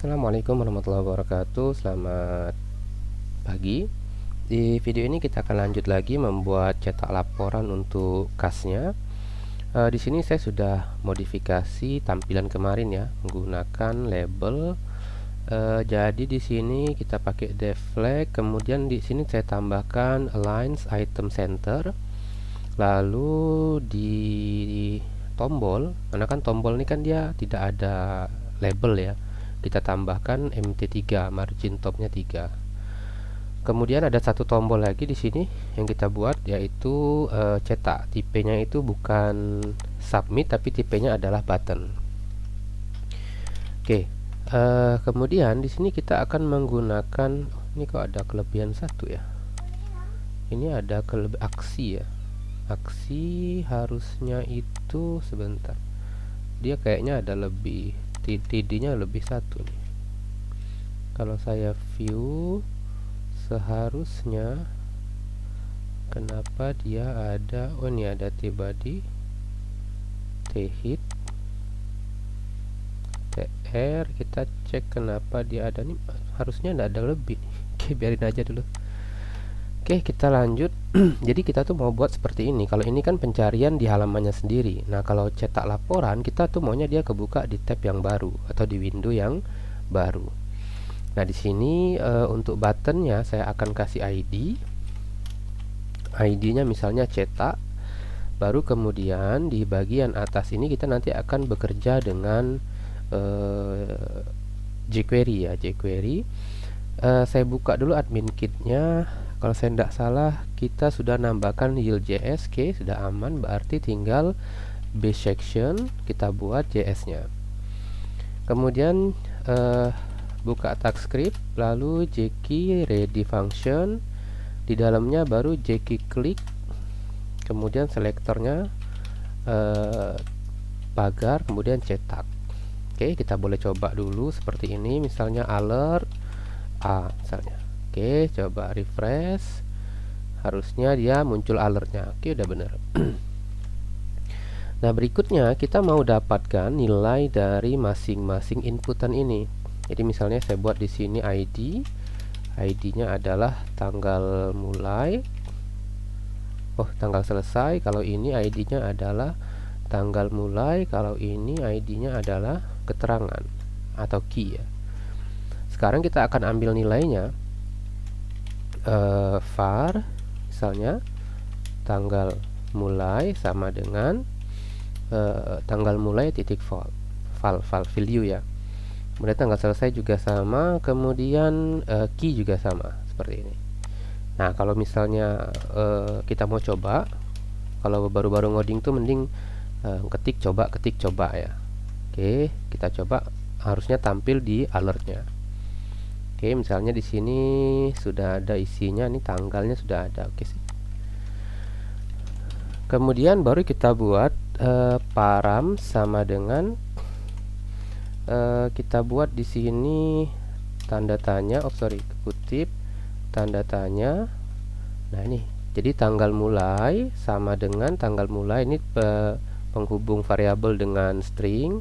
Assalamualaikum warahmatullahi wabarakatuh. Selamat pagi. Di video ini kita akan lanjut lagi membuat cetak laporan untuk kasnya. Di sini saya sudah modifikasi tampilan kemarin ya, menggunakan label. Jadi di sini kita pakai deflag, kemudian di sini saya tambahkan align item center. Lalu di tombol, karena kan tombol ini kan dia tidak ada label ya, kita tambahkan MT3, margin topnya 3. Kemudian ada satu tombol lagi di sini yang kita buat, yaitu cetak. Tipenya itu bukan submit tapi tipenya adalah button. Oke. Kemudian di sini kita akan menggunakan, ini kok ada kelebihan satu ya. Ini ada aksi ya. Aksi harusnya itu sebentar. Dia kayaknya ada lebih TD-nya lebih satu nih. Kalau saya view seharusnya, kenapa dia ada, oh ini ada T-body, T-hit, TR. Kita cek kenapa dia ada nih, harusnya tidak ada lebih. Oke, biarin aja dulu. Oke, kita lanjut. Jadi kita tuh mau buat seperti ini. Kalau ini kan pencarian di halamannya sendiri. Nah, kalau cetak laporan, kita tuh maunya dia kebuka di tab yang baru atau di window yang baru. Nah, di sini untuk buttonnya saya akan kasih ID. ID-nya misalnya cetak. Baru kemudian di bagian atas ini kita nanti akan bekerja dengan jQuery ya, jQuery. Saya buka dulu admin kit-nya. Kalau saya tidak salah, kita sudah nambahkan yield.js. Oke, sudah aman, berarti tinggal base section kita buat JS-nya. Kemudian buka tag script, lalu jkey ready function, di dalamnya baru jkey click, kemudian selektornya pagar, kemudian cetak. Oke, kita boleh coba dulu seperti ini, misalnya alert A misalnya. Oke, coba refresh. Harusnya dia muncul alertnya. Oke, udah benar. Nah, berikutnya kita mau dapatkan nilai dari masing-masing inputan ini. Jadi misalnya saya buat di sini ID. ID-nya adalah tanggal mulai. Oh, tanggal selesai. Kalau ini ID-nya adalah tanggal mulai. Kalau ini ID-nya adalah keterangan atau key ya. Sekarang kita akan ambil nilainya. Var misalnya tanggal mulai sama dengan tanggal mulai titik val value ya. Kemudian tanggal selesai juga sama, kemudian key juga sama seperti ini. Nah, kalau misalnya kita mau coba, kalau baru-baru ngoding tuh mending ketik coba ya. Oke, kita coba, harusnya tampil di alertnya. Oke, misalnya di sini sudah ada isinya, ini tanggalnya sudah ada. Oke sih. Kemudian baru kita buat param sama dengan kita buat di sini tanda tanya, kutip tanda tanya. Nah, ini jadi tanggal mulai sama dengan tanggal mulai, ini penghubung variabel dengan string.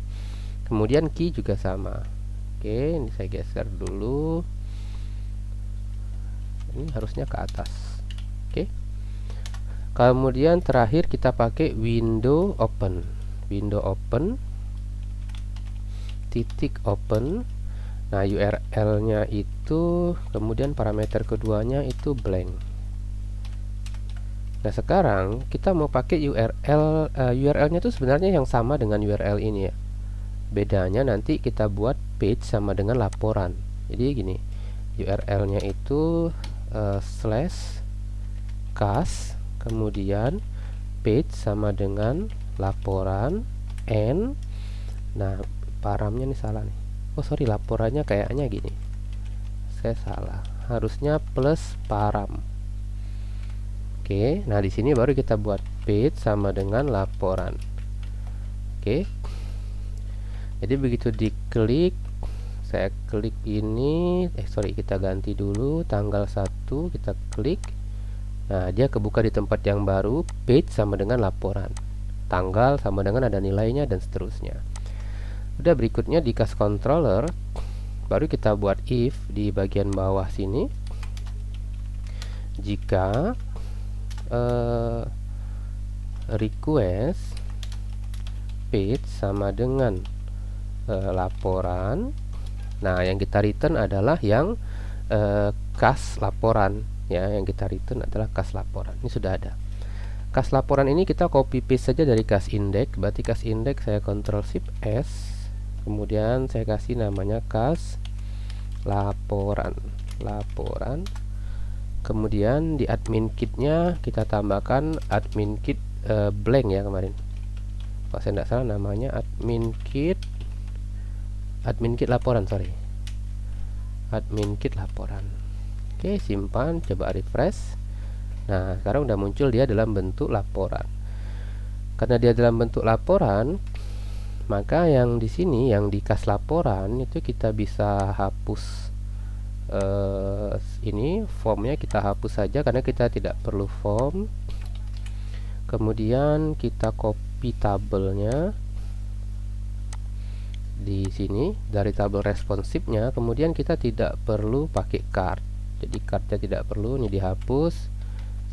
Kemudian key juga sama. Oke, ini saya geser dulu. Ini harusnya ke atas. Oke. Kemudian terakhir kita pakai window open. Window open titik open. Nah, URL-nya itu, kemudian parameter keduanya itu blank. Nah, sekarang kita mau pakai URL-nya itu sebenarnya yang sama dengan URL ini ya. Bedanya nanti kita buat page sama dengan laporan. Jadi gini, URL-nya itu slash cas, kemudian page sama dengan laporan n. Nah, paramnya nih salah nih. Oh sorry, laporannya kayaknya gini, saya salah, harusnya plus param. Oke, nah di sini baru kita buat page sama dengan laporan. Oke. Jadi begitu diklik, saya klik ini, kita ganti dulu tanggal 1, kita klik. Nah, dia kebuka di tempat yang baru, page sama dengan laporan, tanggal sama dengan ada nilainya dan seterusnya. Udah, berikutnya di cas controller baru kita buat if di bagian bawah sini. Jika request page sama dengan laporan, nah yang kita return adalah yang kas laporan ya, yang kita return adalah kas laporan. Ini sudah ada. Kas laporan ini kita copy paste saja dari kas index. Berarti kas index saya Ctrl Shift S, kemudian saya kasih namanya kas laporan. Kemudian di admin kitnya kita tambahkan admin kit blank ya kemarin. Kalau saya tidak salah namanya admin kit laporan, sorry. Admin kit laporan. Oke, simpan, coba refresh. Nah, sekarang udah muncul dia dalam bentuk laporan. Karena dia dalam bentuk laporan, maka yang di sini, yang di kas laporan itu kita bisa hapus ini formnya, kita hapus saja karena kita tidak perlu form. Kemudian kita copy tabelnya di sini dari tabel responsifnya. Kemudian kita tidak perlu pakai card, jadi cardnya tidak perlu, ini dihapus.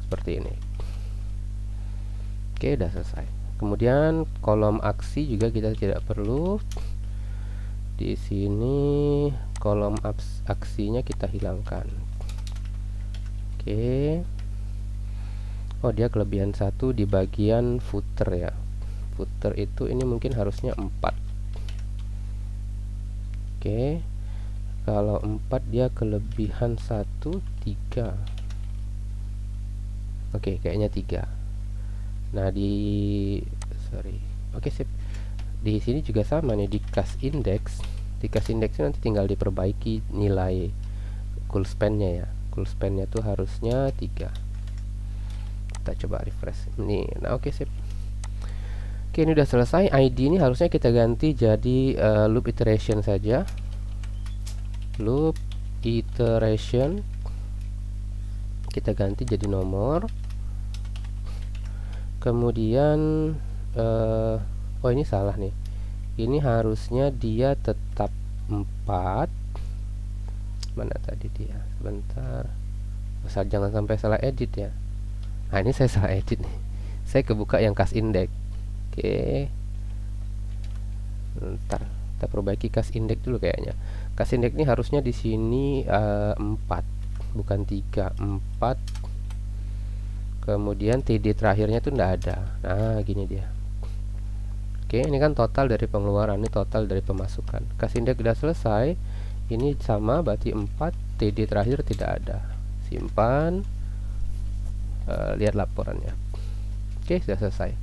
Seperti ini. Oke, udah selesai. Kemudian kolom aksi juga kita tidak perlu. Di sini kolom aksinya kita hilangkan. Oke. Oh, dia kelebihan satu di bagian footer ya. Footer itu ini mungkin harusnya 4. Oke. Kalau 4 dia kelebihan 1 3. Oke, kayaknya 3. Nah, Oke, sip. Di sini juga sama nih di kas index. Di kas index nanti tinggal diperbaiki nilai cool span-nya ya. Cool span-nya tuh harusnya 3. Kita coba refresh. Nih. Nah, oke, sip. Oke, ini udah selesai. ID ini harusnya kita ganti jadi loop iteration saja. Loop iteration kita ganti jadi nomor. Kemudian oh ini salah nih, ini harusnya dia tetap 4. Mana tadi dia, sebentar, jangan sampai salah edit ya. Nah, ini saya salah edit nih, saya kebuka yang kas index. Oke, ntar kita perbaiki kas index dulu kayaknya. Kas index ini harusnya di sini 4 bukan 3, 4. Kemudian TD terakhirnya itu tidak ada. Nah, gini dia. Oke, ini kan total dari pengeluaran, ini total dari pemasukan. Kas indeks sudah selesai. Ini sama, berarti 4. TD terakhir tidak ada. Simpan. Lihat laporannya. Oke, sudah selesai.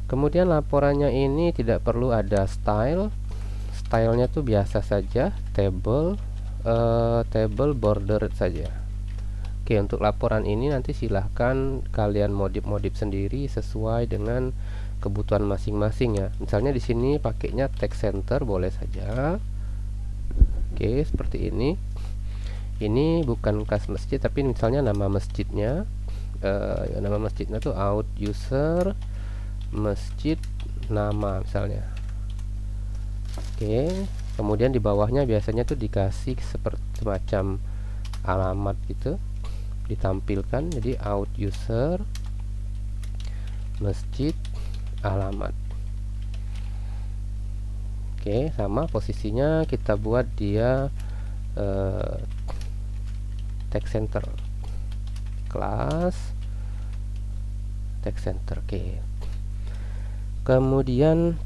Kemudian laporannya ini tidak perlu ada style. Stylenya tuh biasa saja, table border saja. Oke, untuk laporan ini nanti silahkan kalian modif sendiri sesuai dengan kebutuhan masing-masing ya. Misalnya di sini pakainya text center boleh saja. Oke, seperti ini. Ini bukan kas masjid, tapi misalnya nama masjidnya, nama masjidnya tuh out user masjid nama misalnya. Oke, kemudian di bawahnya biasanya tuh dikasih seperti semacam alamat gitu, ditampilkan, jadi out user masjid alamat. Oke, sama posisinya kita buat dia text center, kelas text center. Oke, kemudian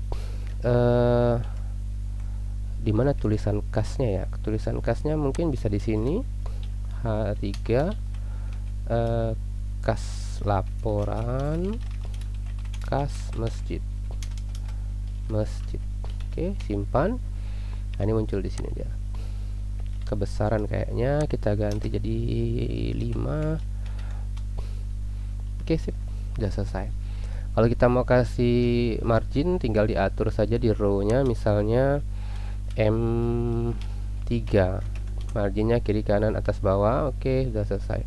di mana tulisan kasnya ya? Tulisan kasnya mungkin bisa di sini H3 kas laporan kas masjid. Oke, simpan. Nah, ini muncul di sini dia. Kebesaran kayaknya kita ganti jadi 5. Oke, sip. Sudah selesai. Kalau kita mau kasih margin tinggal diatur saja di row-nya, misalnya M3. Marginnya kiri kanan atas bawah. Oke, sudah selesai.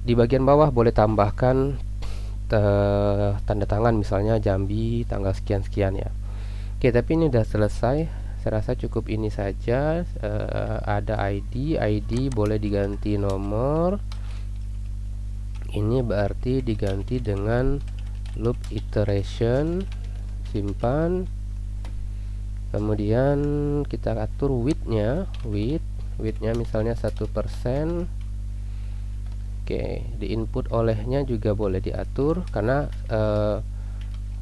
Di bagian bawah boleh tambahkan tanda tangan, misalnya Jambi tanggal sekian-sekian ya. Oke, tapi ini udah selesai. saya rasa cukup ini saja. Ada ID boleh diganti nomor. Ini berarti diganti dengan loop iteration, simpan. Kemudian kita atur widthnya, widthnya misalnya 1%. Oke, di input olehnya juga boleh diatur karena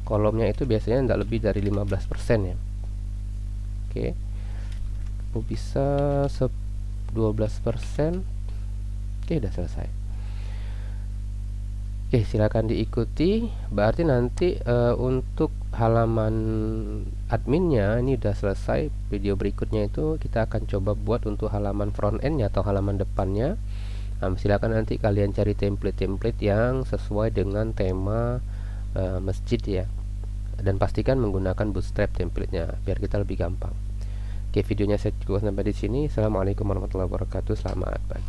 kolomnya itu biasanya tidak lebih dari 15% ya. Oke, bisa 12%. Oke, udah selesai. Oke, silakan diikuti. Berarti nanti untuk halaman adminnya ini udah selesai. Video berikutnya itu kita akan coba buat untuk halaman front endnya atau halaman depannya. Silakan nanti kalian cari template-template yang sesuai dengan tema masjid ya, dan pastikan menggunakan bootstrap template-nya biar kita lebih gampang. Oke, videonya saya cukup sampai di sini. Assalamualaikum warahmatullahi wabarakatuh. Selamat pagi.